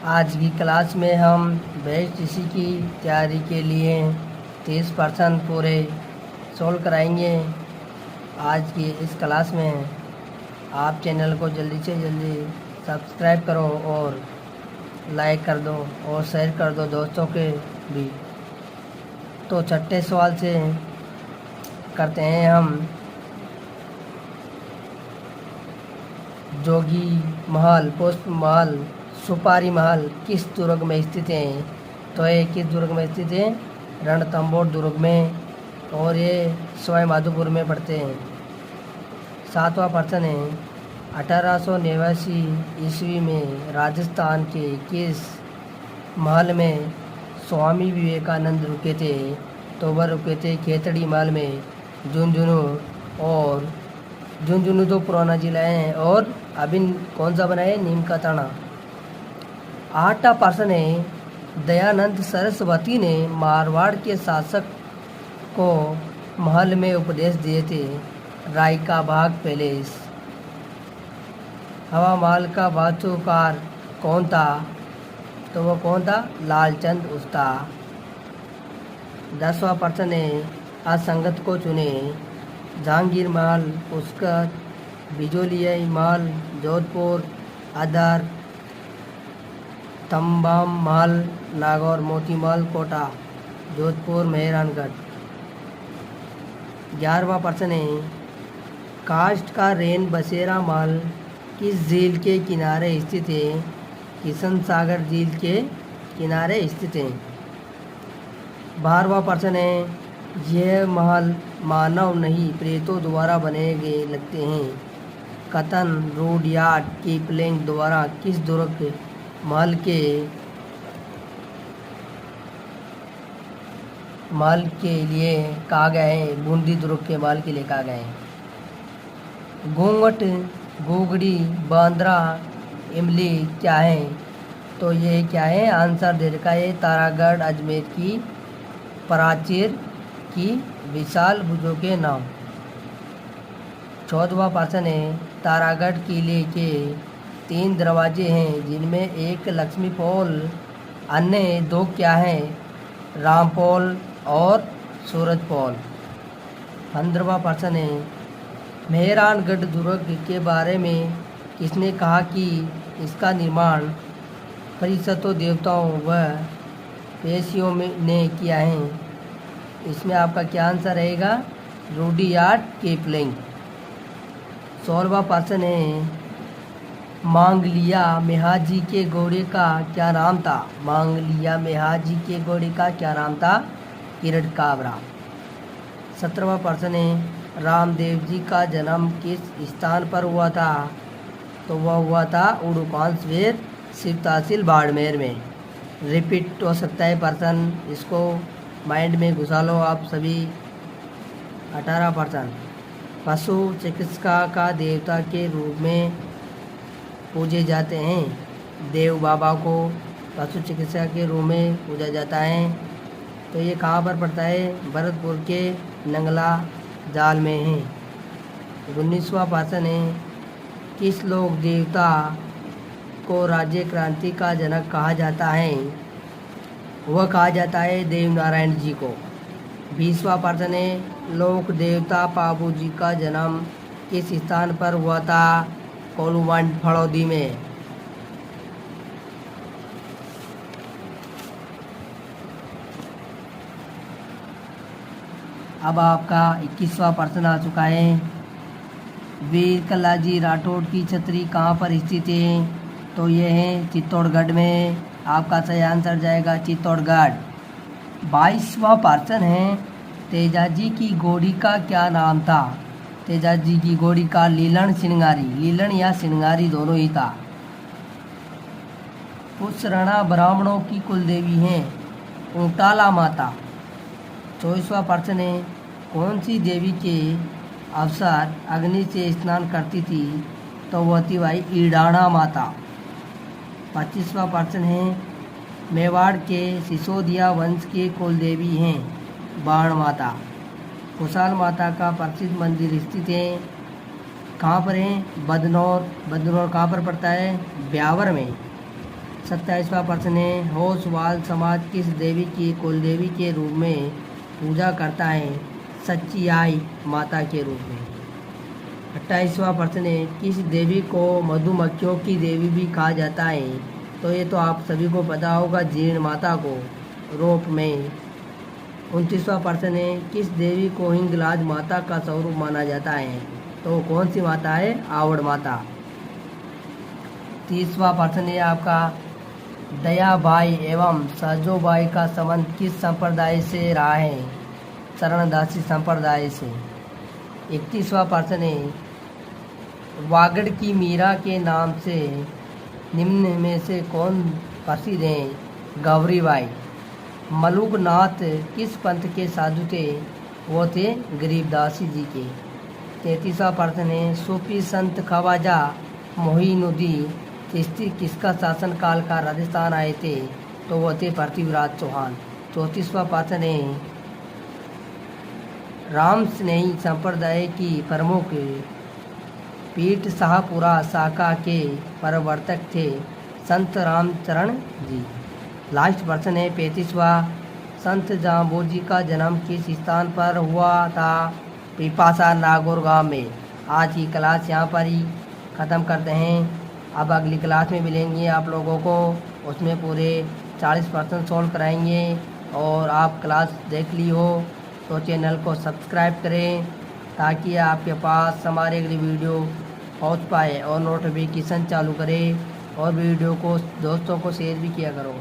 आज की क्लास में हम बेस्ट इसी की तैयारी के लिए 30% पूरे सोल्व कराएंगे। आज की इस क्लास में आप चैनल को जल्दी से जल्दी सब्सक्राइब करो और लाइक कर दो और शेयर कर दो दोस्तों के भी। तो छठे सवाल से करते हैं हम। जोगी महल, पुष्प महल, सुपारी महल किस दुर्ग में स्थित हैं? तो ये किस दुर्ग में स्थित है? रणथंभौर दुर्ग में, और ये सवाई माधोपुर में पड़ते हैं। 7वां प्रश्न है, 1889 ईस्वी में राजस्थान के किस महल में स्वामी विवेकानंद रुके थे? तो वह रुके थे खेतड़ी महल में, झुंझुनू। और झुंझुनू तो पुराना जिला है, और अभी कौन सा बना है? नीम का ताना। 8वां प्रश्न है, दयानंद सरस्वती ने मारवाड़ के शासक को महल में उपदेश दिए थे। राय का बाग पैलेस। हवा महल का वास्तुकार कौन था? तो वो कौन था? लालचंद उस्ता। 10वां प्रश्न है, असंगत को चुने। जहांगीर महल, पुष्कर, बिजोलिया महल, जोधपुर, अदर, तंबाम महल, नागौर, मोती महल, कोटा, जोधपुर, मेहरानगढ़। 11वां प्रश्न है, कास्ट का रेन बसेरा महल किस झील के किनारे स्थित है? किशन सागर झील के किनारे स्थित है। 12वां प्रश्न है, यह महल मानव नहीं प्रेतों द्वारा बनाए गए लगते हैं। कथन रूडयार्ड कीपलिंग द्वारा किस दुर्ग महल के लिए कहा गया है? बूंदी दुर्ग के महल के लिए कहा गया है। घूंघट, घुघड़ी, बांद्रा, इमली क्या है? तो ये क्या है? आंसर दे रखा है तारागढ़ अजमेर की प्राचीर की विशाल भुजों के नाम। 14वां प्रश्न है, तारागढ़ किले के 3 दरवाजे हैं, जिनमें एक लक्ष्मी पोल, अन्य 2 क्या हैं? रामपोल और सूरज पोल। 15वां प्रश्न है, मेहरानगढ़ दुर्ग के बारे में किसने कहा कि इसका निर्माण परिषदों, देवताओं व पेशियों ने किया है? इसमें आपका क्या आंसर रहेगा? रूडयार्ड कीपलिंग। 16वां प्रश्न है, मांगलिया मेहाजी के घोड़े का क्या नाम था? मांगलिया मेहाजी के घोड़े का क्या नाम था? किरण काबरा। 17वां प्रश्न है, रामदेव जी का जन्म किस स्थान पर हुआ था? तो वह हुआ था उड़ुकांसवेर शिव तहसील बाड़मेर में। रिपीट हो सकता है प्रश्न, इसको माइंड में घुसा लो आप सभी। 18 प्रश्न, पशु चिकित्सा का देवता के रूप में पूजे जाते हैं। देव बाबा को पशु चिकित्सा के रूप में पूजा जाता है। तो ये कहाँ पर पड़ता है? भरतपुर के नंगला जाल में है। 19वां प्रश्न है, किस लोक देवता को राज्य क्रांति का जनक कहा जाता है? वह कहा जाता है देव नारायण जी को। 20वां प्रश्न है, लोक देवता पाबू जी का जन्म किस स्थान पर हुआ था? कोलुवंड फड़ौदी में। अब आपका 21वां प्रश्न आ चुका है, वीर कल्लाजी राठौड़ की छतरी कहाँ पर स्थित है? तो ये है चित्तौड़गढ़ में। आपका सही आंसर जाएगा चित्तौड़गढ़। 22वां प्रश्न है, तेजाजी की घोड़ी का क्या नाम था? तेजाजी की घोड़ी का लीलन सिंगारी, लीलन या सिंगारी दोनों ही था। पुष्करणा ब्राह्मणों की कुलदेवी हैं, ऊंटाला माता। 24वां प्रश्न है, कौन सी देवी के अवसर अग्नि से स्नान करती थी? तो वह थी भाई ईडाणा माता। 25वां प्रश्न है, मेवाड़ के सिसोदिया वंश के कुलदेवी हैं बाण माता। कुशाल माता का प्रसिद्ध मंदिर स्थित है कहाँ पर है? बदनौर। बदनौर कहाँ पर पड़ता है? ब्यावर में। 27वां प्रश्न है, होशवाल समाज किस देवी की कुलदेवी के रूप में पूजा करता है? सच्चियाई माता के रूप में। 28वां प्रश्न है, किस देवी को मधुमक्खियों की देवी भी कहा जाता है? तो ये तो आप सभी को पता होगा, जीर्ण माता को रूप में। 29वां प्रश्न है, किस देवी को हिंगलाज माता का स्वरूप माना जाता है? तो कौन सी माता है? आवड़ माता। 30वां प्रश्न है आपका, दयाबाई एवं सजोबाई का संबंध किस संप्रदाय से रहा है? शरणदासी संप्रदाय से। 31वां प्रश्न है, वागड़ की मीरा के नाम से निम्न में से कौन प्रसिद्ध है? गौरीबाई। मलुकनाथ किस पंथ के साधु थे? वो थे गरीबदासी जी के। 33वां प्रश्न है, सूफी संत ख्वाजा मोइनुद्दीन चिश्ती किसका शासनकाल का राजस्थान आए थे? तो वो थे पृथ्वीराज चौहान। 34वां प्रश्न है, राम स्नेही संप्रदाय की प्रमुख पीठ शाहपुरा शाखा के प्रवर्तक थे संत रामचरण जी। लास्ट प्रश्न है 35वां, संत जाम्बोजी का जन्म किस स्थान पर हुआ था? पिपासा नागौर गांव में। आज की क्लास यहाँ पर ही ख़त्म करते हैं। अब अगली क्लास में मिलेंगे आप लोगों को, उसमें पूरे 40 प्रश्न सॉल्व कराएंगे। और आप क्लास देख ली हो तो चैनल को सब्सक्राइब करें ताकि आपके पास हमारे अगली वीडियो पहुंच पाए, और नोटिफिकेशन चालू करें, और वीडियो को दोस्तों को शेयर भी किया करो।